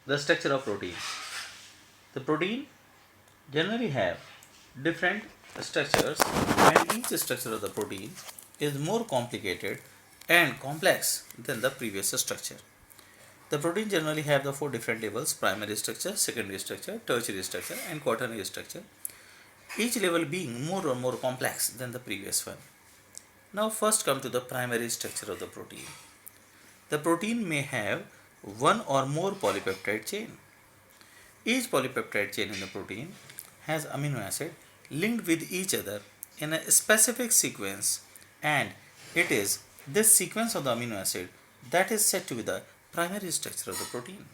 The structure of protein. The protein generally have different structures, and each structure of the protein is more complicated and complex than the previous structure. The protein generally have the four different levels: primary structure, secondary structure, tertiary structure, and quaternary structure, each level being more or more complex than the previous one. Now first come to the primary structure of the protein. The protein may have one or more polypeptide chain. Each polypeptide chain in the protein has amino acid linked with each other in a specific sequence, and it is this sequence of the amino acid that is said to be the primary structure of the protein.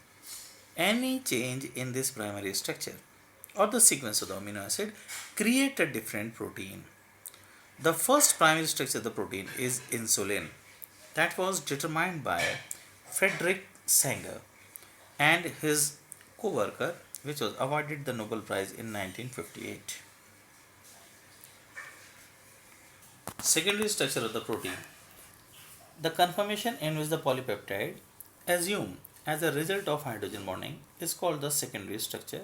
Any change in this primary structure or the sequence of the amino acid create a different protein. The first primary structure of the protein is insulin, that was determined by Frederick Sanger and his co-worker, which was awarded the Nobel Prize in 1958. Secondary structure of the protein. The conformation in which the polypeptide assume as a result of hydrogen bonding is called the secondary structure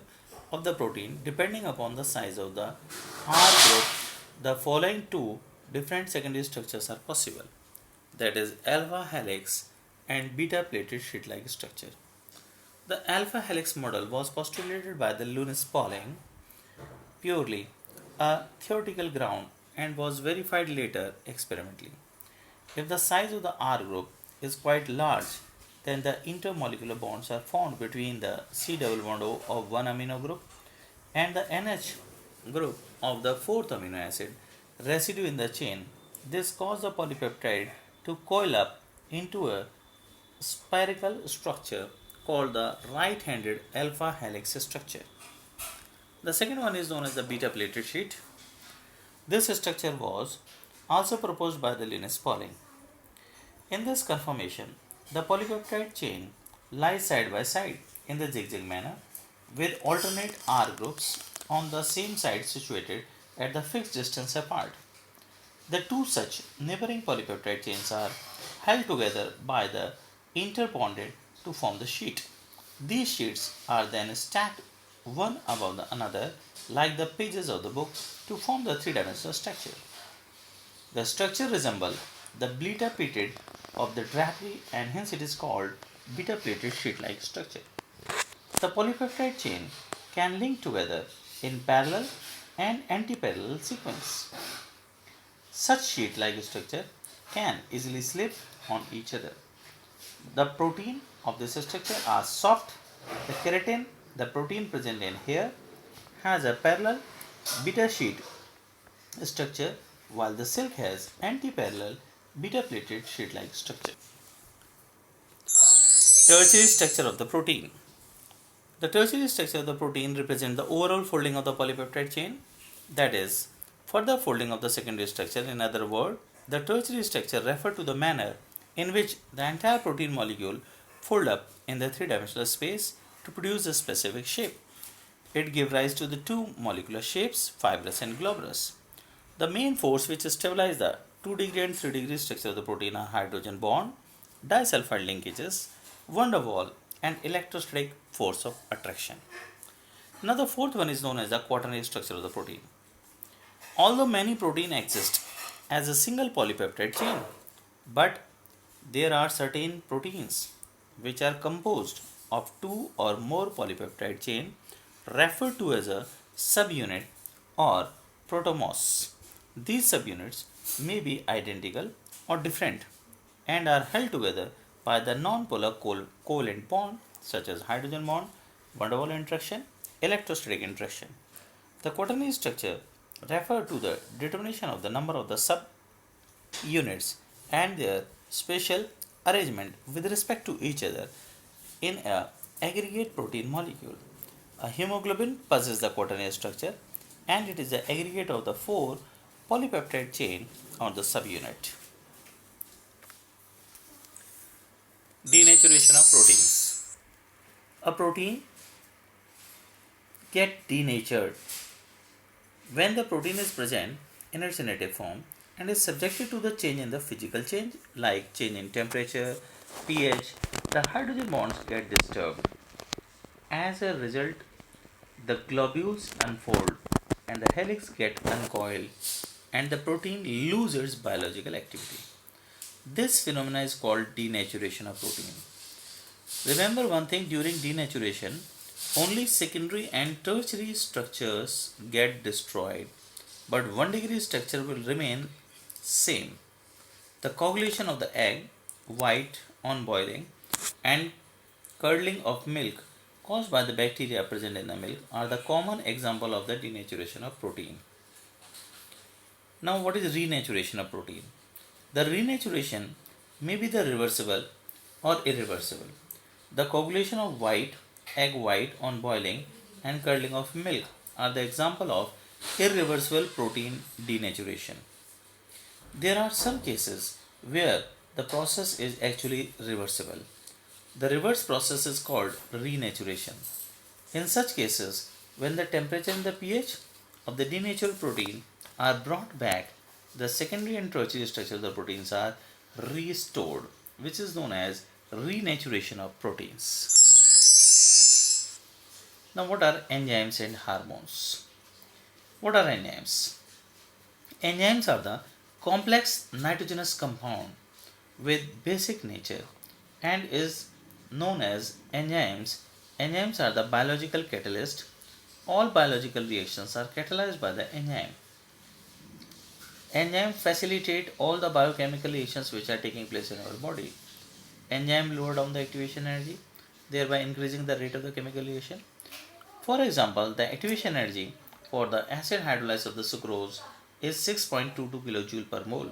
of the protein. Depending upon the size of the R group, the following two different secondary structures are possible, that is alpha helix and beta plated sheet-like structure. The alpha helix model was postulated by the Linus Pauling, purely a theoretical ground, and was verified later experimentally. If the size of the R group is quite large, then the intermolecular bonds are formed between the C double bond O of one amino group and the NH group of the fourth amino acid residue in the chain. This causes the polypeptide to coil up into a spherical structure called the right-handed alpha helix structure. The second one is known as the beta plated sheet. This structure was also proposed by the Linus Pauling. In this conformation, the polypeptide chain lies side by side in the zigzag manner with alternate R groups on the same side situated at the fixed distance apart. The two such neighboring polypeptide chains are held together by the interbonded to form the sheet. These sheets are then stacked one above the another like the pages of the book to form the three-dimensional structure. The structure resembles the beta plated of the drapery, and hence it is called beta plated sheet-like structure. The polypeptide chain can link together in parallel and anti-parallel sequence. Such sheet-like structure can easily slip on each other. The protein of this structure are soft. The keratin, the protein present in here, has a parallel beta sheet structure, while the silk has anti-parallel beta plated sheet-like structure. Tertiary structure of the protein. The tertiary structure of the protein represents the overall folding of the polypeptide chain, that is, further folding of the secondary structure. In other words, the tertiary structure refers to the manner in which the entire protein molecule fold up in the three-dimensional space to produce a specific shape. It gives rise to the two molecular shapes, fibrous and globurous. The main force which stabilizes the 2 degree and 3 degree structure of the protein are hydrogen bond, disulfide linkages, van der Waals, and electrostatic force of attraction. Now the fourth one is known as the quaternary structure of the protein. Although many proteins exist as a single polypeptide chain, but there are certain proteins which are composed of two or more polypeptide chain referred to as a subunit or protomers. These subunits may be identical or different and are held together by the non-polar covalent bond such as hydrogen bond, van der Waals interaction, electrostatic interaction. The quaternary structure refers to the determination of the number of the subunits and their spatial arrangement with respect to each other in an aggregate protein molecule. A hemoglobin possesses the quaternary structure, and it is the aggregate of the four polypeptide chain on the subunit. Denaturation of proteins. A protein get denatured when the protein is present in its native form and is subjected to the change in the physical change like change in temperature, pH. The hydrogen bonds get disturbed. As a result, the globules unfold and the helix get uncoiled and the protein loses its biological activity. This phenomenon is called denaturation of protein. Remember one thing, during denaturation, only secondary and tertiary structures get destroyed, but 1 degree structure will remain same. The coagulation of the egg white on boiling and curdling of milk caused by the bacteria present in the milk are the common example of the denaturation of protein. Now, what is renaturation of protein? The renaturation may be the reversible or irreversible. The coagulation of egg white on boiling and curdling of milk are the example of irreversible protein denaturation. There are some cases where the process is actually reversible. The reverse process is called renaturation. In such cases, when the temperature and the pH of the denatured protein are brought back, the secondary and tertiary structure of the proteins are restored, which is known as renaturation of proteins. Now, what are enzymes and hormones? What are enzymes? Enzymes are the complex nitrogenous compound with basic nature and is known as enzymes. Enzymes are the biological catalyst. All biological reactions are catalyzed by the enzyme. Enzymes facilitate all the biochemical reactions which are taking place in our body. Enzyme lower down the activation energy, thereby increasing the rate of the chemical reaction. For example, the activation energy for the acid hydrolysis of the sucrose is 6.22 kJ per mole,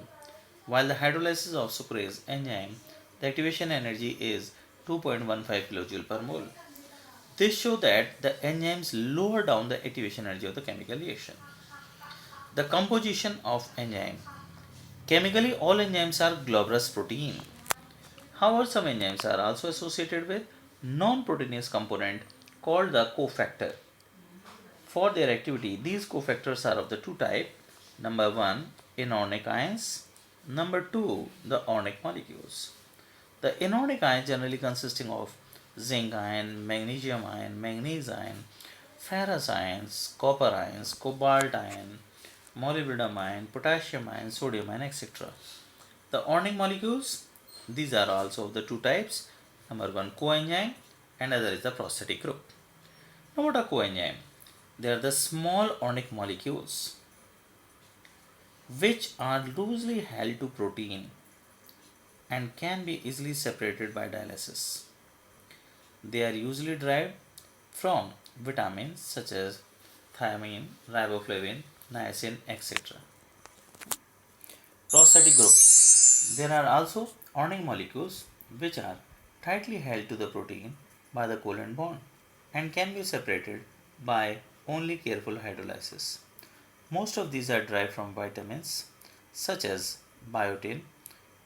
while the hydrolysis of sucrase enzyme, the activation energy is 2.15 kJ per mole. This shows that the enzymes lower down the activation energy of the chemical reaction. The composition of enzyme. Chemically, all enzymes are globurous protein. However, some enzymes are also associated with non-proteinous component called the cofactor. For their activity, these cofactors are of the two types. Number one, inorganic ions. Number two, the organic molecules. The inorganic ions generally consisting of zinc ion, magnesium ion, manganese ion, ferrous ions, copper ions, cobalt ion, molybdenum ion, potassium ion, sodium ion, etc. The organic molecules, these are also of the two types. Number one, coenzyme, and other is the prosthetic group. Now, what are coenzyme? They are the small organic molecules which are loosely held to protein and can be easily separated by dialysis. They are usually derived from vitamins such as thiamine, riboflavin, niacin, etc. Prosthetic group. There are also organic molecules which are tightly held to the protein by the covalent bond and can be separated by only careful hydrolysis. Most of these are derived from vitamins such as biotin.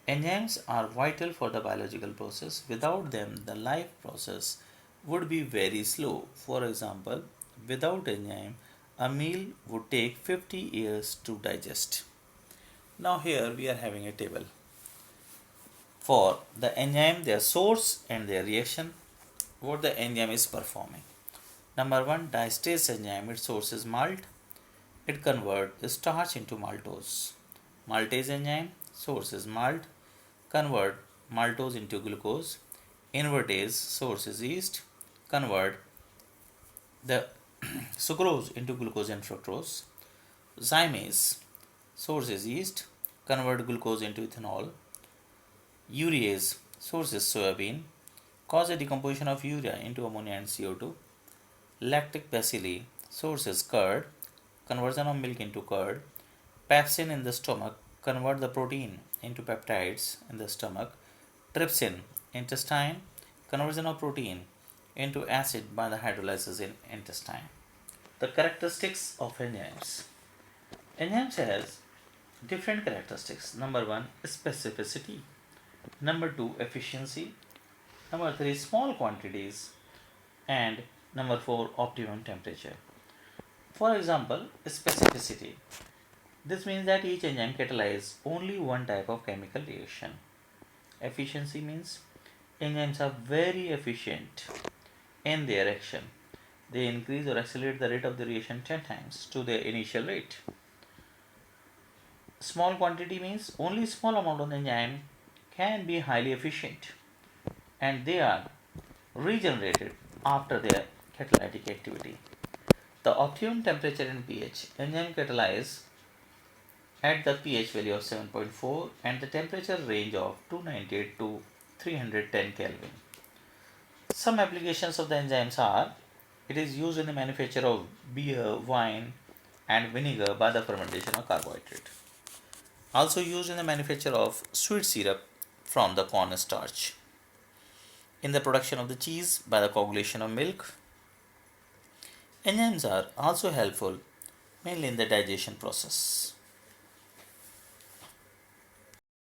Enzymes are vital for the biological process. Without them, the life process would be very slow. For example, without enzyme, a meal would take 50 years to digest. Now here we are having a table for the enzyme, their source and their reaction, what the enzyme is performing. Number one, diastase enzyme, its source is malt. It converts starch into maltose. Maltase enzyme, source is malt, convert maltose into glucose. Invertase, source is yeast, convert the sucrose into glucose and fructose. Zymase, source is yeast, convert glucose into ethanol. Urease, source is soybean, cause a decomposition of urea into ammonia and CO2. Lactic bacilli, source is curd, conversion of milk into curd. Pepsin in the stomach, convert the protein into peptides in the stomach. Trypsin, intestine, conversion of protein into acid by the hydrolysis in intestine. The characteristics of enzymes. Enzymes has different characteristics. Number one, specificity. Number two, efficiency. Number three, small quantities. And number four, optimum temperature. For example, specificity. This means that each enzyme catalyzes only one type of chemical reaction. Efficiency means enzymes are very efficient in their action. They increase or accelerate the rate of the reaction 10 times to their initial rate. Small quantity means only small amount of enzyme can be highly efficient and they are regenerated after their catalytic activity. The optimum temperature and pH. Enzyme catalyze at the pH value of 7.4 and the temperature range of 298 to 310 Kelvin. Some applications of the enzymes are: it is used in the manufacture of beer, wine, and vinegar by the fermentation of carbohydrate. Also used in the manufacture of sweet syrup from the corn starch. In the production of the cheese by the coagulation of milk. Enzymes are also helpful mainly in the digestion process.